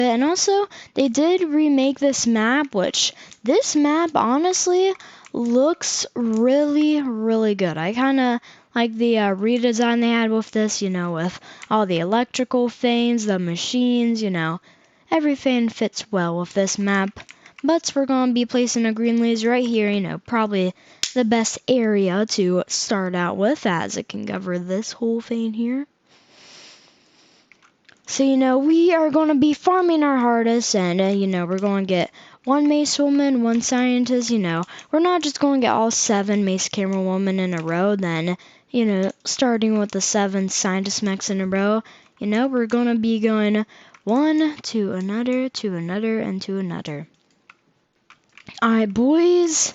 And also, they did remake this map, which this map honestly looks really, really good. I kind of like the redesign they had with this, with all the electrical things, the machines, everything fits well with this map. But we're going to be placing a green laser right here, probably the best area to start out with, as it can cover this whole thing here. So, we are going to be farming our hardest, and, we're going to get one Mace Woman, one Scientist, We're not just going to get all 7 Mace Camerawoman in a row, then, starting with the 7 Scientist Mechs in a row, we're going to be going one to another, and to another. Alright, boys.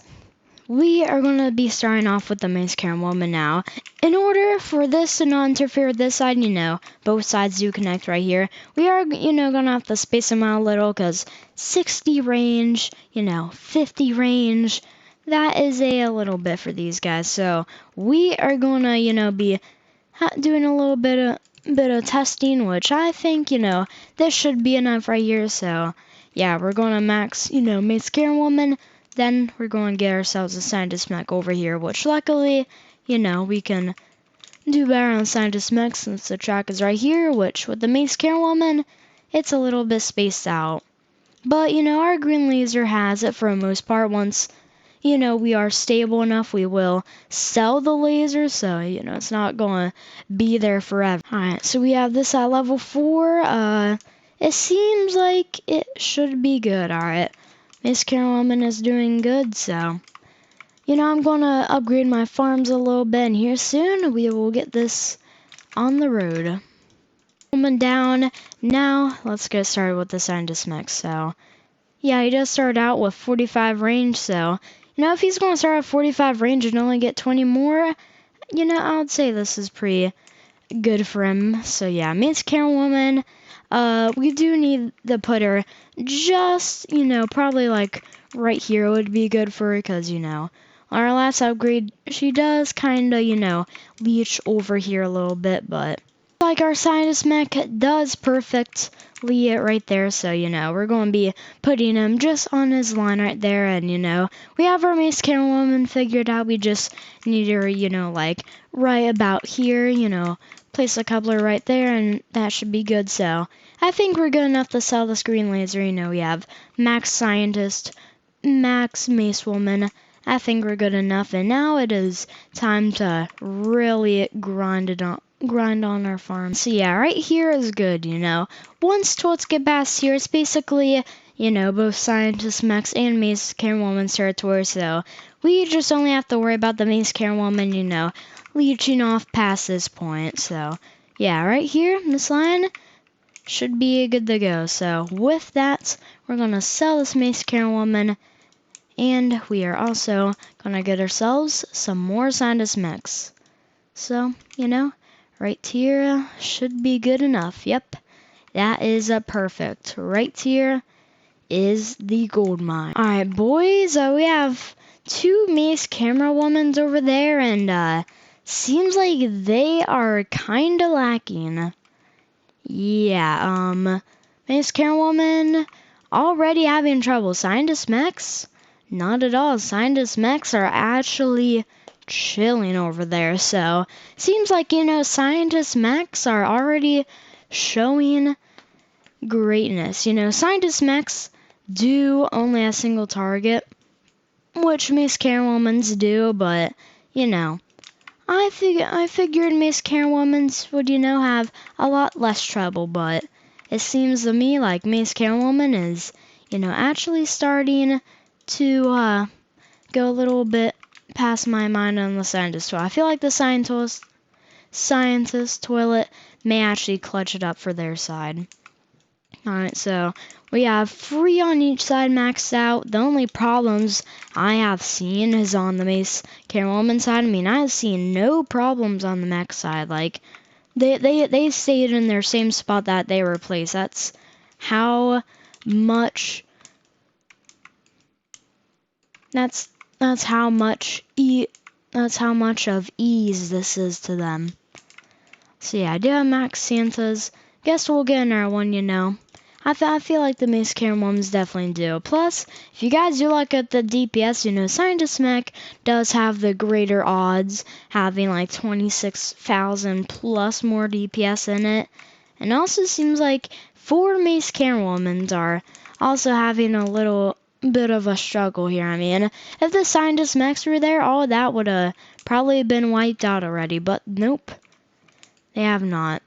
We are going to be starting off with the Mace Camerawoman now. In order for this to not interfere with this side, both sides do connect right here. We are, going to have to space them out a little because 60 range, 50 range, that is a little bit for these guys. So we are going to, be doing a little bit of testing, which I think, this should be enough right here. So yeah, we're going to max, Mace Camerawoman. Then we're going to get ourselves a Scientist Mech over here, which luckily, we can do better on Scientist Mech since the track is right here, which with the Mace Camerawoman, it's a little bit spaced out. But, our green laser has it for the most part. Once, we are stable enough, we will sell the laser, so, it's not going to be there forever. Alright, so we have this at level 4. It seems like it should be good, alright. Mace Camerawoman is doing good, so, I'm going to upgrade my farms a little bit, and here soon we will get this on the road. Woman down. Now, let's get started with the Scientist Mech. So, yeah, he does start out with 45 range, so, if he's going to start at 45 range and only get 20 more, I would say this is pretty good for him. So, yeah, Mace Camerawoman. We do need to put her just, probably like right here would be good for her because, our last upgrade, she does kind of, leech over here a little bit, but like our Scientist Mech does perfectly right there, so, we're going to be putting him just on his line right there, and, we have our Mace Camerawoman figured out. We just need her, like right about here, place a coupler right there, and that should be good. So I think we're good enough to sell this green laser. We have Max Scientist, Max Mace Woman. I think we're good enough, and now it is time to really grind on our farm. So yeah, right here is good. Once Tools get past here, it's basically, both Scientist Mechs and Mace Camerawoman's territory. So we just only have to worry about the Mace Camerawoman, leeching off past this point. So yeah, right here, this line should be good to go. So with that, we're gonna sell this Mace Camerawoman, and we are also gonna get ourselves some more Scientist Mechs. So, right here should be good enough. Yep, that is perfect. Right here is the gold mine. Alright, boys, we have 2 Mace Camerawomans over there, and seems like they are kind of lacking. Yeah, Mace Camerawoman already having trouble. Scientist Mechs? Not at all. Scientist Mechs are actually chilling over there. So, seems like, Scientist Mechs are already showing greatness. Scientist Mechs do only a single target, which Mace Camerawomans do, but, I figured Mace Camerawomans would, have a lot less trouble, but it seems to me like Mace Camerawoman is, actually starting to go a little bit past my mind on the Scientist. So I feel like the Scientist Toilet may actually clutch it up for their side. Alright, so we have 3 on each side maxed out. The only problems I have seen is on the Mace Camerawoman side. I mean, I've seen no problems on the mech side. Like, they stayed in their same spot that they were placed. That's how much... That's how much of ease this is to them. So yeah, I do have Max Santas. Guess we'll get another one, I feel like the Mace Camerawoman's definitely do. Plus, if you guys do look at the DPS, you know, Scientist Mech does have the greater odds, having like 26,000 plus more DPS in it. And also seems like 4 Mace Camerawomans are also having a little bit of a struggle here. I mean, if the Scientist Mechs were there, all of that would have probably been wiped out already. But nope, they have not.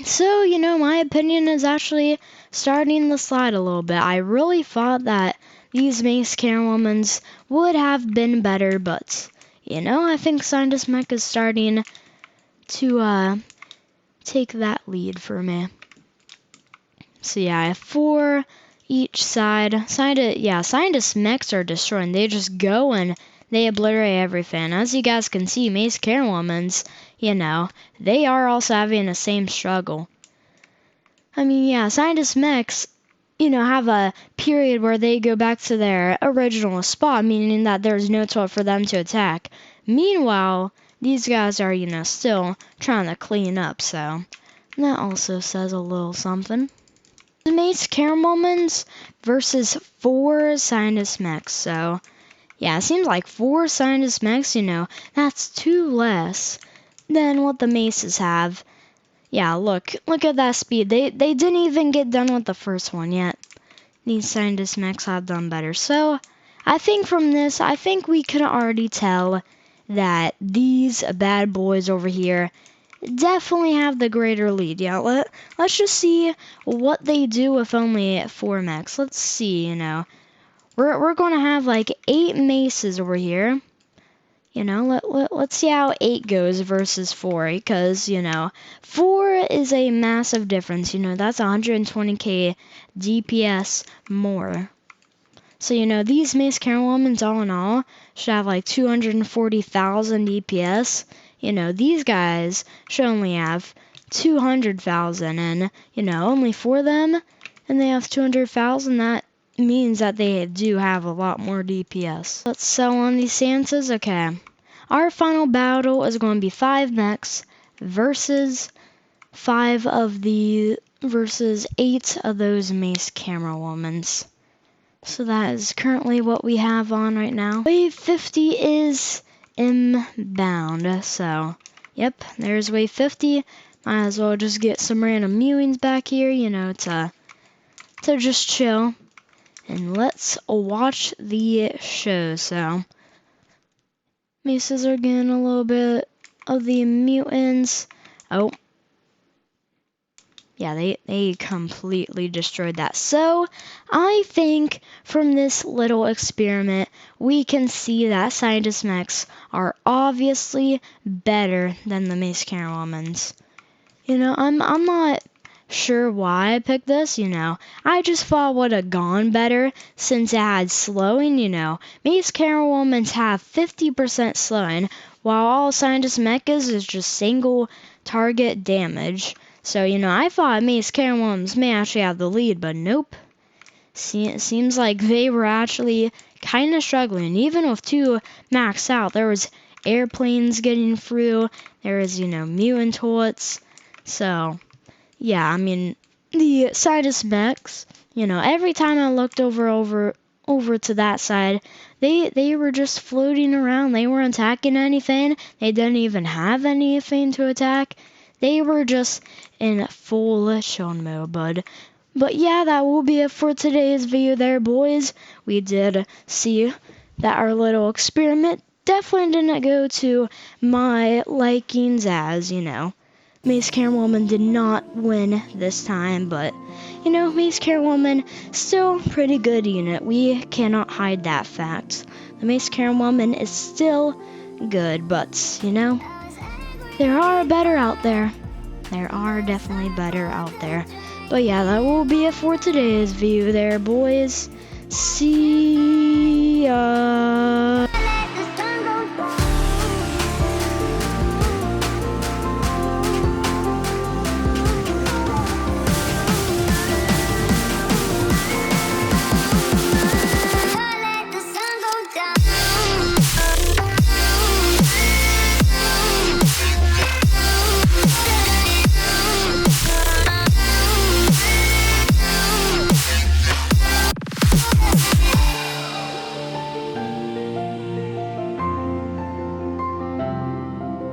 So, you know, my opinion is actually starting to slide a little bit. I really thought that these Mace Camerawomans would have been better, but, you know, I think Scientist Mech is starting to take that lead for me. So yeah, I have 4 each side. Scientist Mechs are destroying. They just go and they obliterate everything. As you guys can see, Mace Camerawomans, you know, they are also having the same struggle. I mean, yeah, Scientist Mechs, you know, have a period where they go back to their original spot, meaning that there's no tool for them to attack. Meanwhile, these guys are, you know, still trying to clean up, so that also says a little something. Mace Camerawomans versus 4 Scientist Mechs, so yeah, it seems like 4 Scientist Mechs, you know, that's 2 less than what the Maces have. Yeah, look at that speed. They didn't even get done with the first one yet. These Scientist Mechs have done better. So, I think from this, I think we can already tell that these bad boys over here definitely have the greater lead. Yeah, let's just see what they do with only 4 mechs. Let's see, you know. We're going to have like 8 maces over here. You know, let's see how 8 goes versus 4, because, you know, 4 is a massive difference. You know, that's 120k DPS more. So, you know, these Mace Camerawomans, all in all, should have like 240,000 DPS. You know, these guys should only have 200,000, and, you know, only 4 of them, and they have 200,000. That means that they do have a lot more DPS. Let's sell on these Santas. Okay. Our final battle is going to be 5 mechs versus 8 of those Mace Camerawomans. So that is currently what we have on right now. Wave 50 is inbound. So, yep, there's wave 50. Might as well just get some random mewings back here, you know, to just chill. And let's watch the show. So, Maces are getting a little bit of the mutants. Oh. Yeah, they completely destroyed that. So, I think from this little experiment, we can see that Scientist Mechs are obviously better than the Mace Camerawomans. You know, I'm not sure why I picked this, you know. I just thought it would have gone better since it had slowing, you know. Mace Camerawomans have 50% slowing, while all Scientist Mech is just single target damage. So, you know, I thought Mace Camerawomans may actually have the lead, but nope. See, it seems like they were actually kind of struggling. Even with 2 maxed out, there was airplanes getting through. There was, you know, mutant turrets. So, yeah, I mean, the Scientist Mechs, you know, every time I looked over to that side, they were just floating around. They weren't attacking anything. They didn't even have anything to attack. They were just in full chill mode, bud. But yeah, that will be it for today's video there, boys. We did see that our little experiment definitely didn't go to my likings, as, you know, Mace Camerawoman did not win this time, but, you know, Mace Camerawoman, still pretty good unit. We cannot hide that fact. The Mace Camerawoman is still good, but, you know, there are better out there. There are definitely better out there. But yeah, that will be it for today's video there, boys. See ya.